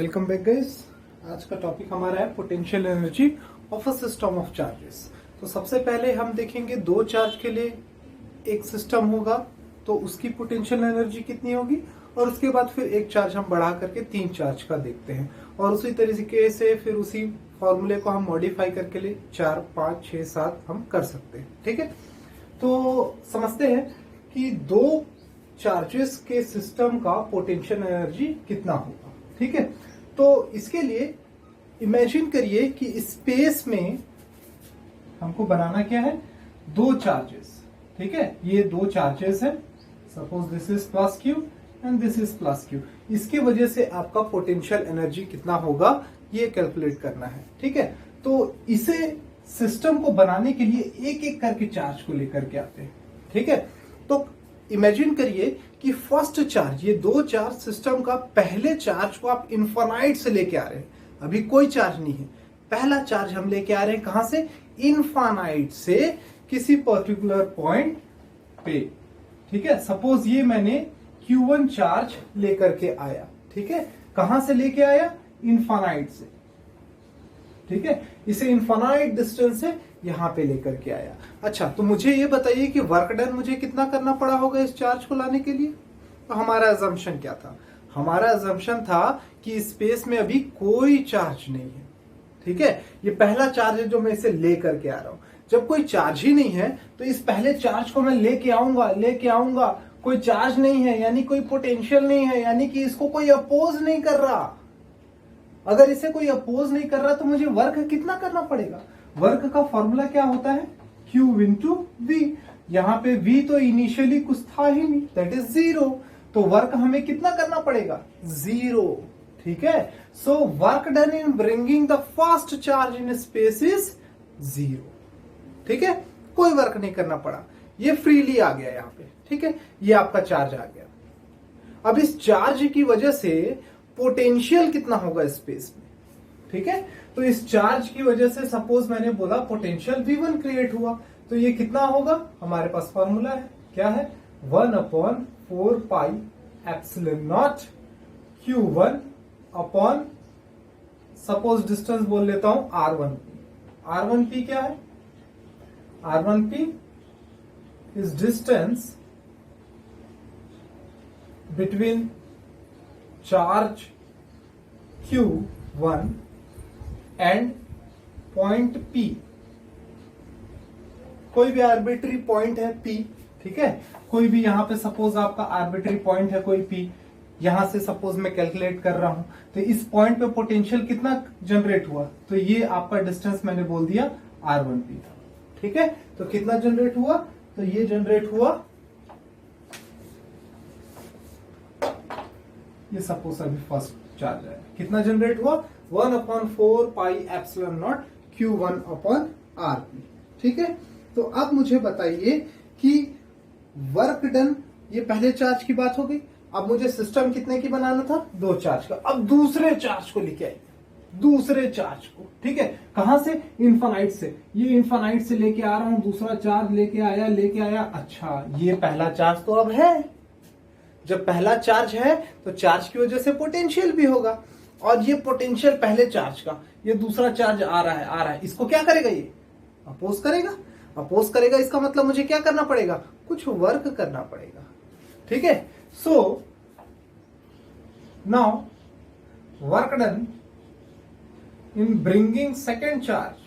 Welcome back guys. आज का topic हमारा है potential energy of a system of charges. तो सबसे पहले हम देखेंगे दो चार्ज के लिए एक सिस्टम होगा तो उसकी पोटेंशियल एनर्जी कितनी होगी, और उसके बाद फिर एक चार्ज हम बढ़ा करके तीन चार्ज का देखते हैं, और उसी तरीके से फिर उसी फॉर्मूले को हम मॉडिफाई करके लिए 4, 5, 6, 7 हम कर सकते हैं। ठीक है, तो समझते हैं कि दो चार्जेस के सिस्टम का पोटेंशियल एनर्जी कितना होगा। ठीक है, तो इसके लिए इमेजिन करिए कि स्पेस में हमको बनाना क्या है, दो चार्जेस। ठीक है, ये दो चार्जेस है, suppose this is plus Q and this is plus Q. इसकी वजह से आपका पोटेंशियल एनर्जी कितना होगा ये कैलकुलेट करना है। ठीक है, तो इसे सिस्टम को बनाने के लिए एक एक करके चार्ज को लेकर के आते हैं। ठीक है, तो इमेजिन करिए कि फर्स्ट चार्ज, ये दो चार्ज सिस्टम का पहले चार्ज को आप इनफाइनाइट से लेके आ रहे हैं, अभी कोई चार्ज नहीं है। पहला चार्ज हम लेके आ रहे हैं कहां से, इनफाइनाइट से किसी पर्टिकुलर पॉइंट पे। ठीक है, सपोज ये मैंने Q1 चार्ज लेकर के आया। ठीक है, कहां से लेके आया, इनफाइनाइट से। ठीक है, इसे इनफाइनाइट डिस्टेंस से यहां पे लेकर के आया। अच्छा, तो मुझे ये बताइए कि वर्क डन मुझे कितना करना पड़ा होगा इस चार्ज को लाने के लिए। तो हमारा अजम्पशन क्या था, हमारा अजम्पशन था कि स्पेस में अभी कोई चार्ज नहीं है। ठीक है, ये पहला चार्ज है जो मैं इसे लेकर के आ रहा हूं। जब कोई चार्ज ही नहीं है तो इस पहले चार्ज को मैं लेके आऊंगा, कोई चार्ज नहीं है यानी कोई पोटेंशियल नहीं है, यानी कि इसको कोई अपोज नहीं कर रहा। अगर इसे कोई अपोज नहीं कर रहा तो मुझे वर्क कितना करना पड़ेगा। वर्क का फॉर्मूला क्या होता है, Q इंटू V। यहां पे V तो इनिशियली कुछ था ही नहीं, दैट इज 0। तो वर्क हमें कितना करना पड़ेगा, 0। ठीक है, so work done in bringing the first charge in space is 0। ठीक है, कोई वर्क नहीं करना पड़ा, ये फ्रीली आ गया यहां पे। ठीक है, ये आपका चार्ज आ गया। अब इस चार्ज की वजह से पोटेंशियल कितना होगा स्पेस में। ठीक है, तो इस चार्ज की वजह से सपोज मैंने बोला पोटेंशियल V1 क्रिएट हुआ, तो ये कितना होगा, हमारे पास फॉर्मूला है, क्या है, 1/4 pi epsilon naught Q1 upon, suppose distance बोल लेता हूं R1P। R1P क्या है, R1P is distance between charge Q1 and point P। कोई भी आर्बिट्री पॉइंट है P। ठीक है, कोई भी यहां पे सपोज आपका आर्बिट्री पॉइंट है कोई P, यहां से सपोज मैं कैलकुलेट कर रहा हूं, तो इस पॉइंट पे पोटेंशियल कितना जनरेट हुआ, तो ये आपका डिस्टेंस मैंने बोल दिया R1P था। ठीक है, तो कितना जनरेट हुआ, तो ये जनरेट हुआ, ये सपोज अभी फर्स्ट चार्ज है, कितना जनरेट हुआ, 1/4 pi epsilon naught Q1 upon RP। ठीक है, तो अब मुझे बताइए कि वर्क डन, ये पहले चार्ज की बात हो गई। अब मुझे सिस्टम कितने की बनाना था, दो चार्ज का। अब दूसरे चार्ज को लेके आइए, दूसरे चार्ज को। ठीक है, कहां से, इनफाइनाइट से। ये इनफाइनाइट से लेके आ रहा हूं, दूसरा चार्ज लेके आया। अच्छा, ये पहला चार्ज तो अब है। जब पहला चार्ज है तो चार्ज की वजह से पोटेंशियल भी होगा, और ये पोटेंशियल पहले चार्ज का, ये दूसरा चार्ज आ रहा है, इसको क्या करेगा, ये अपोज करेगा। इसका मतलब मुझे क्या करना पड़ेगा, कुछ वर्क करना पड़ेगा। ठीक है, सो now work done in bringing second charge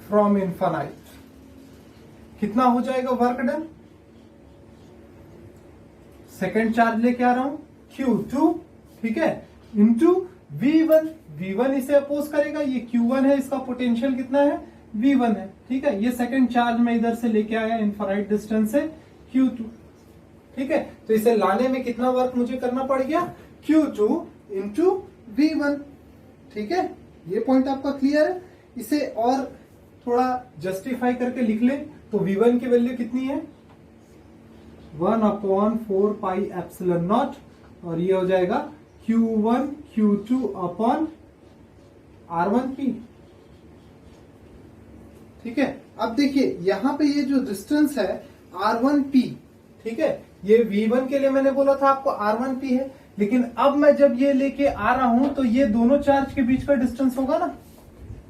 from infinite, कितना हो जाएगा वर्क डन, सेकेंड चार्ज लेके आ रहा हूं Q2। ठीक है, इंटू V1 इसे अपोज करेगा, ये Q1 है, इसका पोटेंशियल कितना है, V1 है। ठीक है, ये सेकेंड चार्ज मैं इधर से लेके आया इनफाइनाइट डिस्टेंस से Q2। ठीक है, तो इसे लाने में कितना वर्क मुझे करना पड़ गया, Q2 इंटू V1। ठीक है, ये पॉइंट आपका क्लियर है। इसे और थोड़ा जस्टिफाई करके लिख ले तो V1 की वैल्यू कितनी है, 1/4 पाई एप्सिलॉन नॉट, और ये हो जाएगा Q1 Q2 अपॉन R1P। ठीक है, अब देखिए यहाँ पे ये जो डिस्टेंस है R1P, ठीक है, ये V1 के लिए मैंने बोला था आपको R1P है, लेकिन अब मैं जब ये लेके आ रहा हूं तो ये दोनों चार्ज के बीच का डिस्टेंस होगा ना,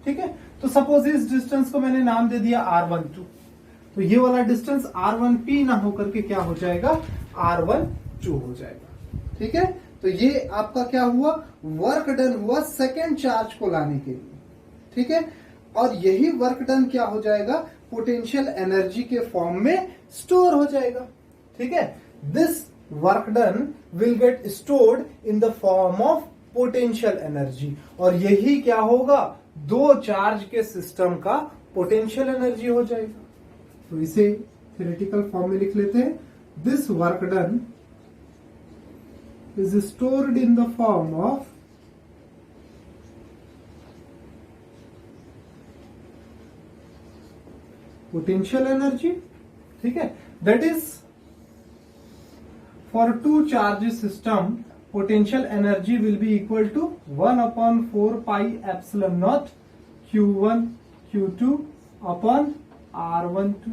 ठीक है। तो सपोज इस डिस्टेंस को मैंने नाम दे दिया R12, तो ये वाला डिस्टेंस R1P ना होकर के क्या हो जाएगा, R12 हो जाएगा, ठीक है। तो ये आपका क्या हुआ, वर्क डन हुआ सेकेंड चार्ज को लाने के लिए, ठीक है। और यही वर्क डन क्या हो जाएगा, पोटेंशियल एनर्जी के फॉर्म में स्टोर हो जाएगा, ठीक है। This work done will get stored in the form of potential energy, और यही क्या होगा, दो चार्ज के सिस्टम का पोटेंशियल एनर्जी हो जाएगा। तो इसे थ्योरेटिकल फॉर्म में लिख लेते हैं, this work done is stored in the form of potential energy, ठीक है। That is for two charge system potential energy will be equal to 1/4 pi epsilon naught Q1 Q2 upon R12।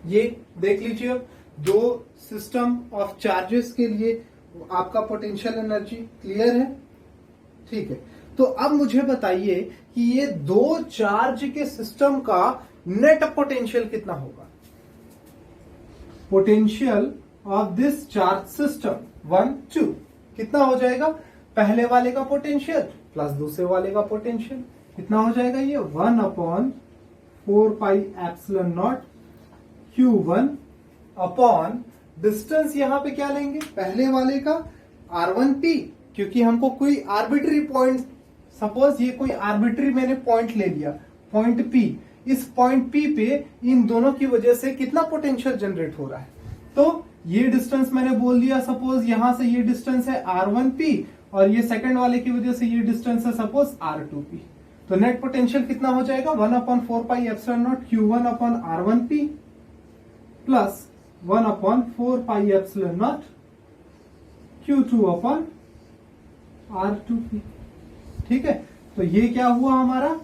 ये देख लीजिए, दो सिस्टम ऑफ चार्जेस के लिए आपका potential energy clear है, ठीक है। तो अब मुझे बताइए कि ये दो चार्ज के सिस्टम का नेट पोटेंशियल कितना होगा। Potential of this charge system 1 2 कितना हो जाएगा, पहले वाले का पोटेंशियल प्लस दूसरे वाले का पोटेंशियल कितना हो जाएगा, ये 1/4 pi epsilon naught Q1 upon distance यहां पे क्या लेंगे, पहले वाले का R1P, क्योंकि हमको कोई आर्बिट्री पॉइंट, सपोज ये कोई आर्बिट्री मैंने पॉइंट ले लिया, पॉइंट P, इस पॉइंट P पे इन दोनों की वजह से कितना पोटेंशियल जनरेट हो रहा है। तो ये डिस्टेंस मैंने बोल दिया, सपोज यहां से ये डिस्टेंस है R1P, और ये सेकंड वाले की वजह से ये डिस्टेंस है सपोज R2P। तो नेट पोटेंशियल कितना हो जाएगा, 1/4 pi epsilon naught Q1 upon R1P plus 1/4 pi epsilon not Q2 upon R2P, ठीक है। तो ये क्या हुआ हमारा,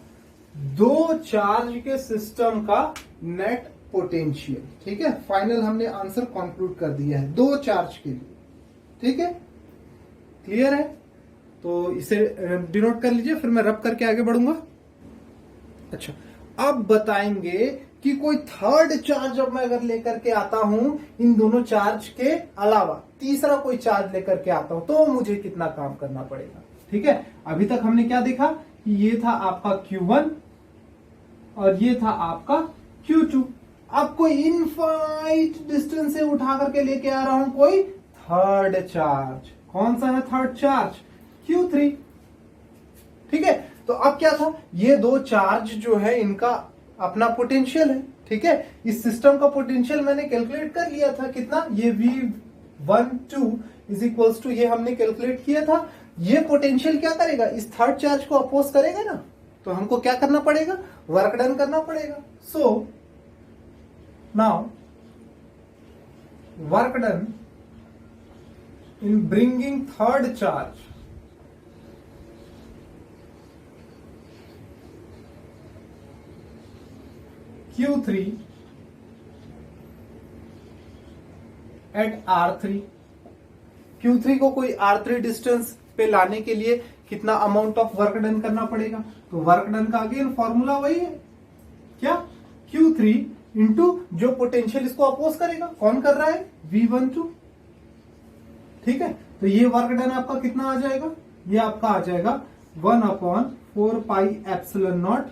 दो चार्ज के सिस्टम का नेट पोटेंशियल, ठीक है। फाइनल हमने आंसर कंक्लूड कर दिया है दो चार्ज के लिए, ठीक है, क्लियर है। तो इसे डिनोट कर लीजिए, फिर मैं रब करके आगे बढ़ूंगा। अच्छा, अब बताएंगे कि कोई थर्ड चार्ज अब मैं अगर लेकर के आता हूं इन दोनों चार्ज के अलावा, तीसरा कोई चार्ज लेकर के आता हूं तो मुझे कितना काम करना पड़ेगा, ठीक है। अभी तक हमने क्या देखा कि ये था आपका Q1 और ये था आपका Q2। अब कोई इनफाइट डिस्टेंस से उठा करके लेके आ रहा हूं कोई थर्ड चार्ज, कौन सा है थर्ड चार्ज, Q3, ठीक है। तो अब क्या था, ये दो चार्ज जो है इनका अपना पोटेंशियल है, ठीक है। इस सिस्टम का पोटेंशियल मैंने कैलकुलेट कर लिया था, कितना, ये V12 इज इक्वल्स टू, ये हमने कैलकुलेट किया था। ये पोटेंशियल क्या करेगा, इस थर्ड चार्ज को अपोज करेगा ना, तो हमको क्या करना पड़ेगा, वर्क डन करना पड़ेगा। So now work done in bringing third charge Q3 at R3, Q3 को कोई R3 डिस्टेंस पे लाने के लिए कितना अमाउंट ऑफ वर्क डन करना पड़ेगा। तो वर्क डन का अगेन फॉर्मूला वही है, क्या, Q3 इंटू जो पोटेंशियल इसको अपोज करेगा, कौन कर रहा है, V12, ठीक है। तो ये वर्क डन आपका कितना आ जाएगा, ये आपका आ जाएगा 1/4 पाई एप्सिलॉन नॉट,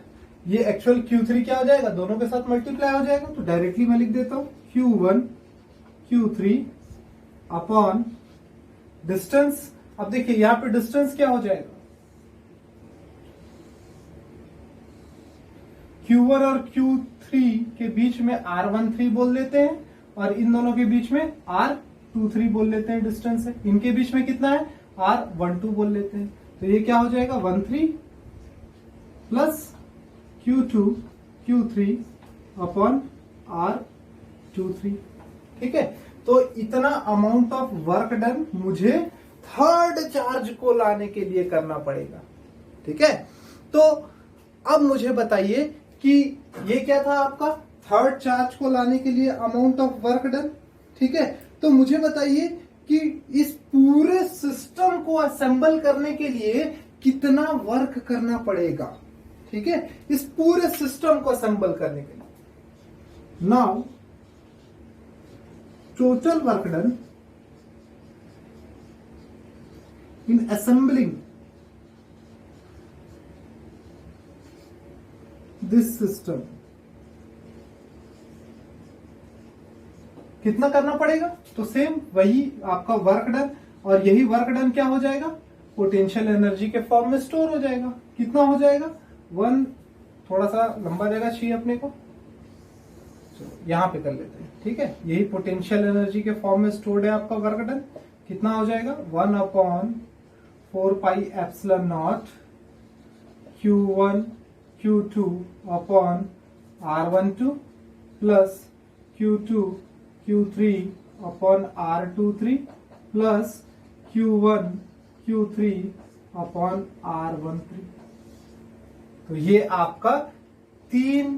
ये एक्चुअल Q3 क्या हो जाएगा, दोनों के साथ मल्टीप्लाई हो जाएगा, तो डायरेक्टली मैं लिख देता हूं Q1 Q3 अपॉन डिस्टेंस। अब देखिए यहां पे डिस्टेंस क्या हो जाएगा, Q1 और Q3 के बीच में R13 बोल लेते हैं, और इन दोनों के बीच में R23 बोल लेते हैं, डिस्टेंस है। इनके बीच में कितना है, R12 बोल लेते हैं। तो ये क्या हो जाएगा, 13 plus Q2 Q3 upon R23, ठीक है। तो इतना अमाउंट ऑफ वर्क डन मुझे थर्ड चार्ज को लाने के लिए करना पड़ेगा, ठीक है। तो अब मुझे बताइए कि ये क्या था आपका थर्ड चार्ज को लाने के लिए अमाउंट ऑफ वर्क डन। ठीक है, तो मुझे बताइए कि इस पूरे सिस्टम को असेंबल करने के लिए कितना वर्क करना पड़ेगा। ठीक है, इस पूरे सिस्टम को असेंबल करने के लिए। Now total work done in assembling this system, कितना करना पड़ेगा? तो सेम वही आपका वर्क डन, और यही वर्क डन क्या हो जाएगा? पोटेंशियल एनर्जी के फॉर्म में स्टोर हो जाएगा। कितना हो जाएगा? 1, थोड़ा सा लंबा जगह चाहिए अपने को, यहां पे कर लेते हैं। ठीक है, यही पोटेंशियल एनर्जी के फॉर्म में स्टोर्ड है आपका वर्क डन। कितना हो जाएगा? 1/4 pi epsilon naught Q1 Q2 upon R12 plus Q2 Q3 upon R23 plus Q1 Q3 upon R13। तो ये आपका 3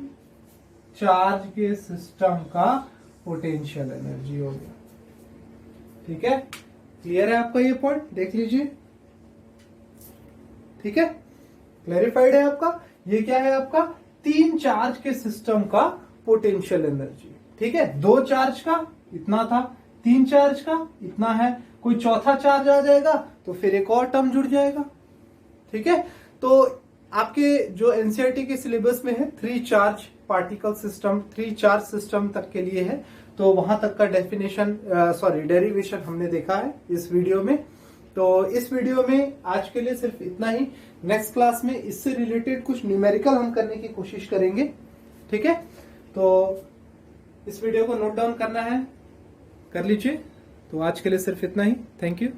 चार्ज के सिस्टम का पोटेंशियल एनर्जी हो गया। ठीक है, क्लियर है आपका ये पॉइंट? देख लीजिए। ठीक है, क्लैरिफाइड है आपका? ये क्या है आपका 3 चार्ज के सिस्टम का पोटेंशियल एनर्जी। ठीक है, 2 चार्ज का इतना था, 3 चार्ज का इतना है, कोई चौथा चार्ज आ जाएगा तो फिर एक और टर्म जुड़ जाएगा। ठीक है, तो आपके जो एनसीईआरटी के सिलेबस में है 3 charge particle system, 3 charge system तक के लिए है, तो वहां तक का डेरिवेशन हमने देखा है इस वीडियो में। तो इस वीडियो में आज के लिए सिर्फ इतना ही। नेक्स्ट क्लास में इससे रिलेटेड कुछ न्यूमेरिकल हम करने की कोशिश करेंगे। ठीक है, तो इस वीडियो को नोट डाउन करना है, कर लीजिए। तो आज के लिए सिर्फ इतना ही। Thank you.